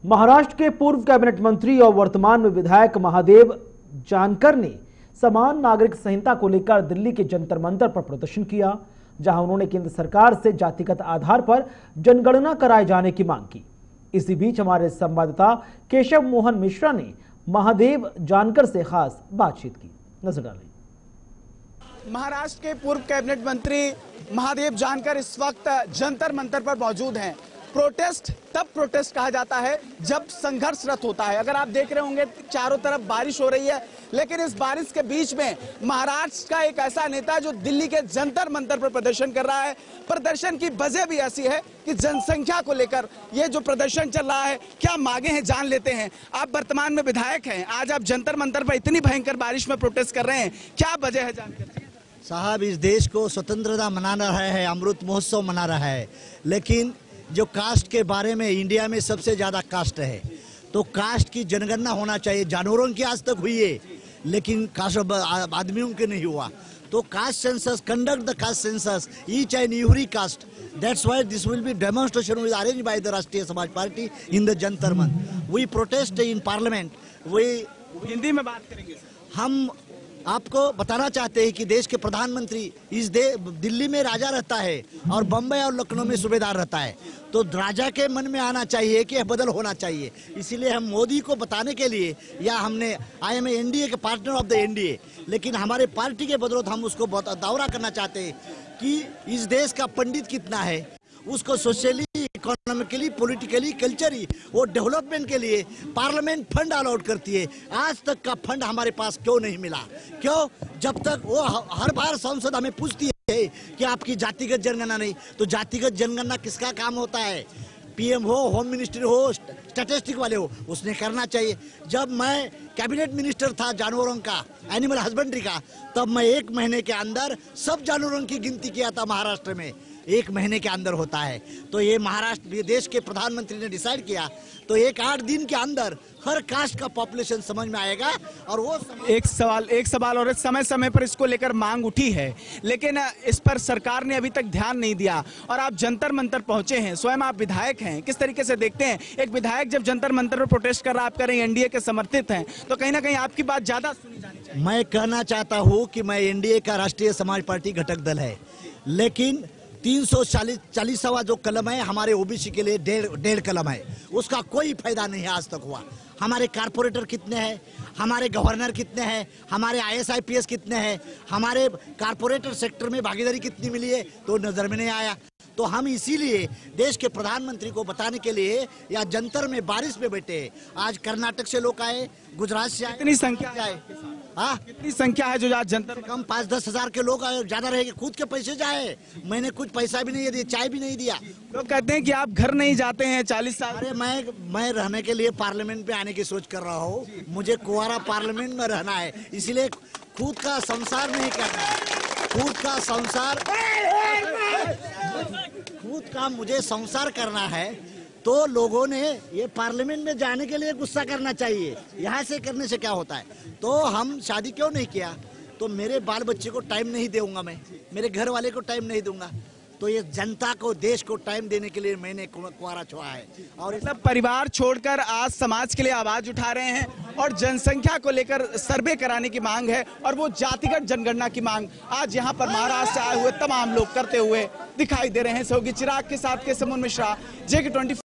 महाराष्ट्र के पूर्व कैबिनेट मंत्री और वर्तमान में विधायक महादेव जानकर ने समान नागरिक संहिता को लेकर दिल्ली के जंतर मंतर पर प्रदर्शन किया, जहां उन्होंने केंद्र सरकार से जातिगत आधार पर जनगणना कराए जाने की मांग की। इसी बीच हमारे संवाददाता केशव मोहन मिश्रा ने महादेव जानकर से खास बातचीत की। नजर डालें। महाराष्ट्र के पूर्व कैबिनेट मंत्री महादेव जानकर इस वक्त जंतर मंतर पर मौजूद हैं। प्रोटेस्ट तब प्रोटेस्ट कहा जाता है जब संघर्षरत होता है। अगर आप देख रहे होंगे चारों तरफ बारिश हो रही है, लेकिन इस बारिश के बीच में महाराष्ट्र का एक ऐसा नेता जो दिल्ली के जंतर मंतर पर प्रदर्शन कर रहा है। प्रदर्शन की वजह भी ऐसी है कि जनसंख्या को लेकर ये जो प्रदर्शन चल रहा है, क्या मांगे हैं जान लेते हैं। आप वर्तमान में विधायक हैं, आज आप जंतर मंतर पर इतनी भयंकर बारिश में प्रोटेस्ट कर रहे हैं, क्या वजह है जानकर? साहब, इस देश को स्वतंत्रता मना रहा है, अमृत महोत्सव मना रहा है, लेकिन जो कास्ट के बारे में इंडिया में सबसे ज्यादा कास्ट है, तो कास्ट की जनगणना होना चाहिए। जानवरों की आज तक हुई है, लेकिन कास्ट आदमियों के नहीं हुआ। तो caste census, conduct the caste census each and every caste. That's why this will be demonstration will arranged by the Rashtriya Samaj party in the Jantar Mantar. We protest in parliament. We Hindi में बात करेंगे। हम आपको बताना चाहते हैं कि देश के प्रधानमंत्री इस दिल्ली में राजा रहता है और बम्बई और लखनऊ में सूबेदार रहता है, तो राजा के मन में आना चाहिए कि बदल होना चाहिए। इसीलिए हम मोदी को बताने के लिए, या हमने आई एम एनडीए के पार्टनर ऑफ द एनडीए, लेकिन हमारे पार्टी के बदौलत हम उसको दौरा करना चाहते हैं कि इस देश का पंडित कितना है, उसको सोशली, इकोनॉमिकली, पॉलिटिकली, कल्चरली वो डेवलपमेंट के लिए पार्लियामेंट फंड अलाउड करती है। आज तक का फंड हमारे पास क्यों नहीं मिला? क्यों? जब तक वो हर बार संसद हमें पूछती है कि आपकी जातिगत जनगणना नहीं, तो जातिगत जनगणना किसका काम होता है? पीएम हो, होम मिनिस्टर हो, स्टैटिस्टिक वाले हो, उसने करना चाहिए। जब मैं कैबिनेट मिनिस्टर था जानवरों का, एनिमल हस्बेंड्री का, तब मैं 1 महीने के अंदर सब जानवरों की गिनती किया था। महाराष्ट्र में 1 महीने के अंदर होता है, तो ये महाराष्ट्र देश के प्रधानमंत्री ने डिसाइड किया, तो 1-8 दिन के अंदर हर कास्ट का पॉपुलेशन समझ में आएगा। और वो एक सवाल और समय समय पर इसको लेकर मांग उठी है, लेकिन इस पर सरकार ने अभी तक ध्यान नहीं दिया। और आप जंतर मंतर पहुंचे हैं, स्वयं आप विधायक हैं, किस तरीके से देखते हैं एक विधायक जब जंतर मंतर पर प्रोटेस्ट कर रहा है, आप कह रहे हैं एनडीए के समर्थित हैं, तो कहीं ना कहीं आपकी बात ज्यादा सुनी जानी चाहिए। मैं कहना चाहता हूँ कि मैं एनडीए का राष्ट्रीय समाज पार्टी घटक दल है, लेकिन 340वां जो कलम है हमारे ओबीसी के लिए 1.5 कलम है, उसका कोई फायदा नहीं आज तक हुआ। हमारे कारपोरेटर कितने हैं, हमारे गवर्नर कितने हैं, हमारे IAS-IPS कितने हैं, हमारे कारपोरेटर सेक्टर में भागीदारी कितनी मिली है, तो नजर में नहीं आया। तो हम इसीलिए देश के प्रधानमंत्री को बताने के लिए या जंतर में बारिश में बैठे। आज कर्नाटक से लोग आए, गुजरात से आए। कितनी संख्या आए? हाँ, कितनी संख्या है जो आज जंतर? कम 5-10 हजार के लोग ज्यादा रहेंगे। खुद के पैसे जाए, मैंने कुछ पैसा भी नहीं दिया, चाय भी नहीं दिया। लोग कहते हैं कि आप घर नहीं जाते हैं 40 साल। अरे मैं रहने के लिए पार्लियामेंट पे आने की सोच कर रहा हूँ। मुझे कुंवारा पार्लियामेंट में रहना है, इसलिए खुद का संसार नहीं करना है। खुद का मुझे संसार करना है, तो लोगों ने ये पार्लियामेंट में जाने के लिए गुस्सा करना चाहिए। यहाँ से करने से क्या होता है? तो हम शादी क्यों नहीं किया? तो मेरे बाल बच्चे को टाइम नहीं दूंगा, मैं मेरे घर वाले को टाइम नहीं दूंगा, तो ये जनता को, देश को टाइम देने के लिए मैंने कुंवारा छोड़ा है। और मतलब परिवार छोड़कर आज समाज के लिए आवाज उठा रहे हैं और जनसंख्या को लेकर सर्वे कराने की मांग है, और वो जातिगत जनगणना की मांग आज यहाँ पर महाराष्ट्र से आए हुए तमाम लोग करते हुए दिखाई दे रहे हैं। सहयोगी चिराग के साथ केशव मोहन मिश्रा, JK24।